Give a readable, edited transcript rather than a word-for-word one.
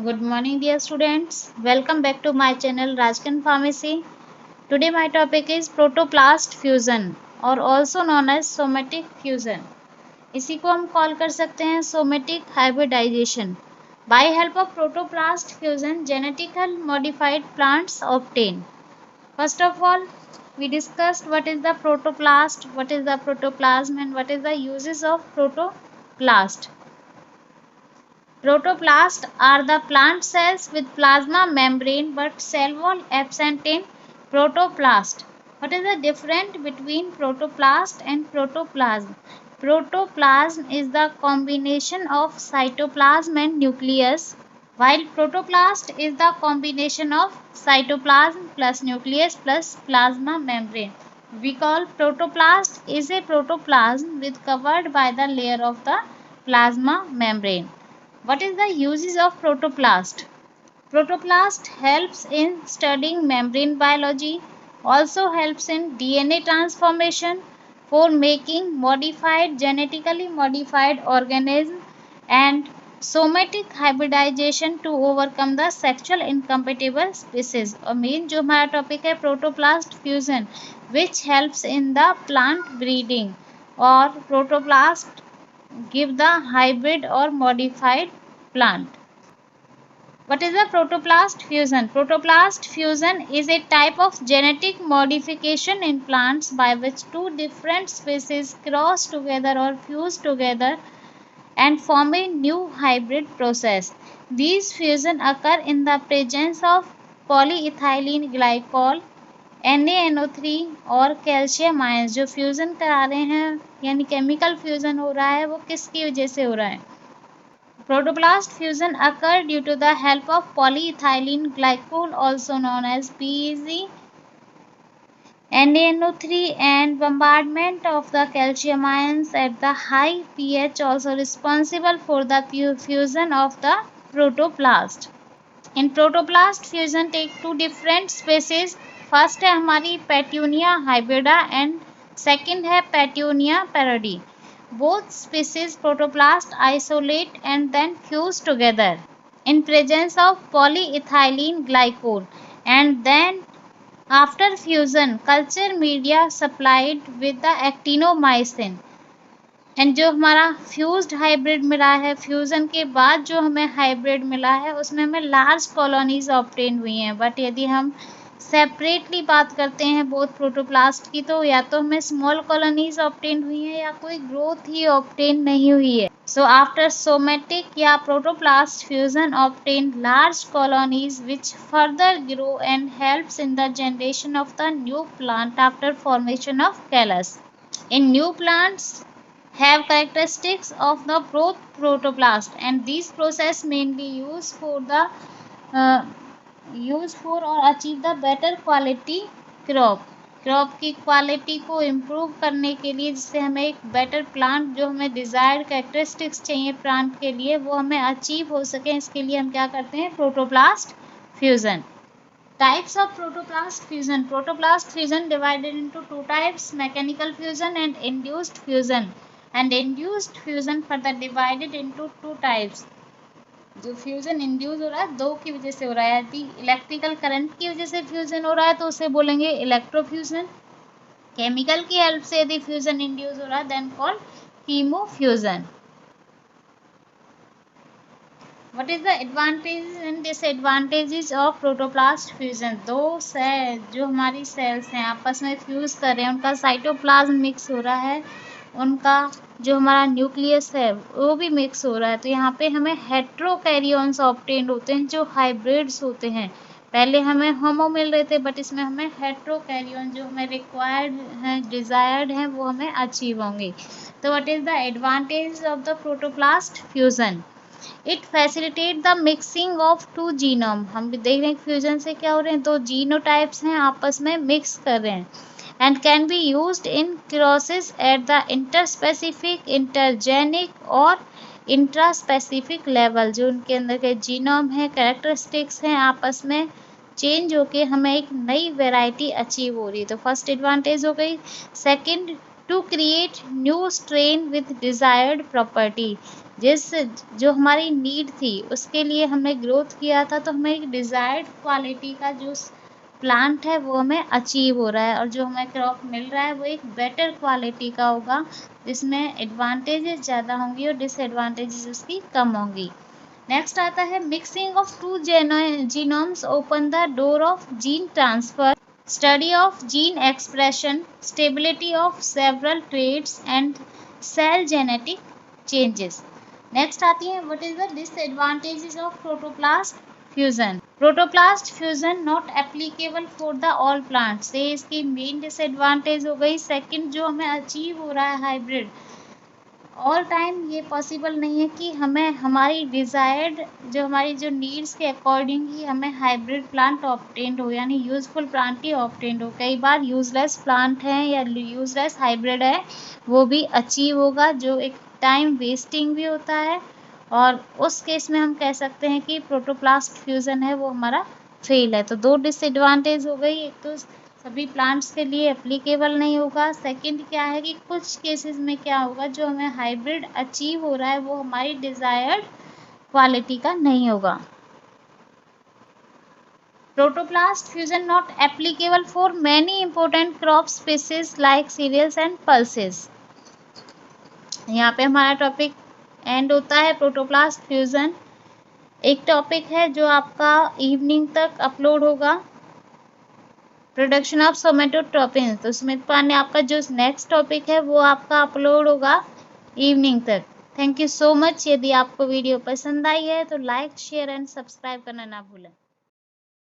Good morning, dear students. Welcome back to my channel Rajkan Pharmacy. Today, my topic is protoplast fusion और also known as somatic fusion. इसी को हम call कर सकते हैं somatic hybridization. By help of protoplast fusion, genetically modified plants obtain. First of all, we discussed what is the protoplast, what is the protoplasm, and what is the uses of protoplast. Protoplasts are the plant cells with plasma membrane but cell wall absent in protoplast. What is the difference between protoplast and protoplasm? Protoplasm is the combination of cytoplasm and nucleus, while protoplast is the combination of cytoplasm plus nucleus plus plasma membrane. We call protoplast is a protoplasm with covered by the layer of the plasma membrane. What is the uses of protoplast? Protoplast helps in studying membrane biology, also helps in DNA transformation for making genetically modified organisms and somatic hybridization to overcome the sexual incompatible species. और main जो हमारा topic है protoplast fusion which helps in the plant breeding or protoplast give the hybrid or modified plant. What is the protoplast fusion? Protoplast fusion is a type of genetic modification in plants by which two different species cross together or fuse together and form a new hybrid process. These fusion occur in the presence of polyethylene glycol NaNO3 और calcium ions जो fusion करा रहे हैं यानी chemical fusion हो रहा है वो किसकी वजह से हो रहा है? Protoplast fusion occur due to the help of polyethylene glycol also known as PEG, NaNO3 and bombardment of the calcium ions at the high pH also responsible for the fusion of the protoplast. In protoplast fusion take two different species. First है हमारी petunia hybrida and second है petunia parodii. Both species protoplast isolate and then fuse together in presence of polyethylene glycol and then after fusion culture media supplied with the actinomycin. And जो हमारा fused hybrid मिला है fusion के बाद जो हमें hybrid मिला है उसमें हमें लार्ज कॉलोनीज ऑब्टेन हुई हैं. बट यदि हम सेपरेटली बात करते हैं बोथ प्रोटोप्लास्ट की तो या तो हमें स्मॉल कॉलोनीज ऑब्टेन हुई हैं या कोई ग्रोथ ही ऑब्टेन नहीं हुई है. सो आफ्टर सोमेटिक या protoplast fusion obtain large colonies which further grow and helps in the generation of the new plant after formation of callus. In new plants have characteristics of the both protoplast and these process mainly used for or achieve the better quality crop की quality को improve करने के लिए जिससे हमें एक better plant जो हमें डिजायर्ड कैरेक्टरिस्टिक्स चाहिए प्लांट के लिए वो हमें अचीव हो सके इसके लिए हम क्या करते हैं protoplast fusion. Types of protoplast fusion. Protoplast fusion divided into two types, mechanical fusion and induced fusion. And induced fusion further divided into two types. जो फ्यूजन इंड्यूस हो रहा है दो की वजह से हो रहा है. यदि इलेक्ट्रिकल करंट की वजह से फ्यूजन हो रहा है तो उसे बोलेंगे इलेक्ट्रोफ्यूजन. केमिकल की हेल्प से यदि फ्यूजन इंड्यूस हो रहा है then called chemofusion. What is the advantages and disadvantages of protoplast fusion? दो सेल जो हमारी सेल्स हैं आपस में फ्यूज कर रहे हैं उनका साइटोप्लाज्म मिक्स हो रहा है उनका जो हमारा न्यूक्लियस है वो भी मिक्स हो रहा है तो यहाँ पे हमें हेट्रोकैरियोन्स ऑब्टेन्ड होते हैं जो हाइब्रिड्स होते हैं. पहले हमें होमो मिल रहे थे बट इसमें हमें हेट्रोकैरियोन जो हमें रिक्वायर्ड हैं डिजायर्ड हैं वो हमें अचीव होंगे. तो what is the advantage of the protoplast fusion? It facilitate the mixing of two genome. हम भी देख रहे हैं फ्यूजन से क्या हो रहे हैं दो जीनोटाइप्स हैं आपस में मिक्स कर रहे हैं and can be used in crosses at the interspecific intergenic और intraspecific level. जो उनके अंदर के जीनोम है कैरेक्टरिस्टिक्स हैं आपस में चेंज होके हमें एक नई वेराइटी अचीव हो रही है. तो फर्स्ट एडवांटेज हो गई. Second to create new strain with desired property. जो हमारी नीड थी उसके लिए हमने ग्रोथ किया था, तो हमें एक डिज़ायर्ड क्वालिटी का जो प्लांट है वो हमें अचीव हो रहा है, और जो हमें क्रॉप मिल रहा है वो एक बेटर क्वालिटी का होगा, जिसमें एडवांटेजेस ज़्यादा होंगी और डिसएडवांटेजेस उसकी कम होंगी। नेक्स्ट आता है mixing of two genomes open the door of gene transfer, study of gene expression, stability of several traits and cell genetic changes. Next आती है what is the disadvantages of protoplast fusion. Protoplast fusion not applicable for the all plants, ये इसकी main disadvantage हो गई। Second, जो हमें achieve हो रहा है हाइब्रिड, ऑल टाइम ये पॉसिबल नहीं है कि हमें हमारी डिज़ायर्ड हमारी जो नीड्स के अकॉर्डिंग ही हमें हाइब्रिड प्लांट ऑब्टेन्ड हो, यानी यूजफुल प्लांट ही ऑब्टेन्ड हो। कई बार यूजलेस प्लांट हैं या यूजलेस हाइब्रिड है वो भी अचीव होगा, जो एक टाइम वेस्टिंग भी होता है, और उस केस में हम कह सकते हैं कि प्रोटोप्लास्ट फ्यूजन है वो हमारा फेल है। तो दो डिसएडवांटेज हो गई, एक तो सभी प्लांट्स के लिए एप्लीकेबल नहीं होगा, सेकंड क्या है कि कुछ केसेस में क्या होगा, जो हमें हाइब्रिड अचीव हो रहा है वो हमारी डिज़ायर्ड क्वालिटी का नहीं होगा। Protoplast fusion not applicable for many important crop species like cereals and pulses. यहाँ पे हमारा टॉपिक एंड होता है। प्रोटोप्लास्ट फ्यूजन एक टॉपिक है जो आपका इवनिंग तक अपलोड होगा, प्रोडक्शन ऑफ सोमेटोट्रोपिन। तो सुमित पांडे आपका जो नेक्स्ट टॉपिक है वो आपका अपलोड होगा इवनिंग तक। Thank you so much. यदि आपको वीडियो पसंद आई है तो लाइक शेयर एंड सब्सक्राइब करना ना भूलें।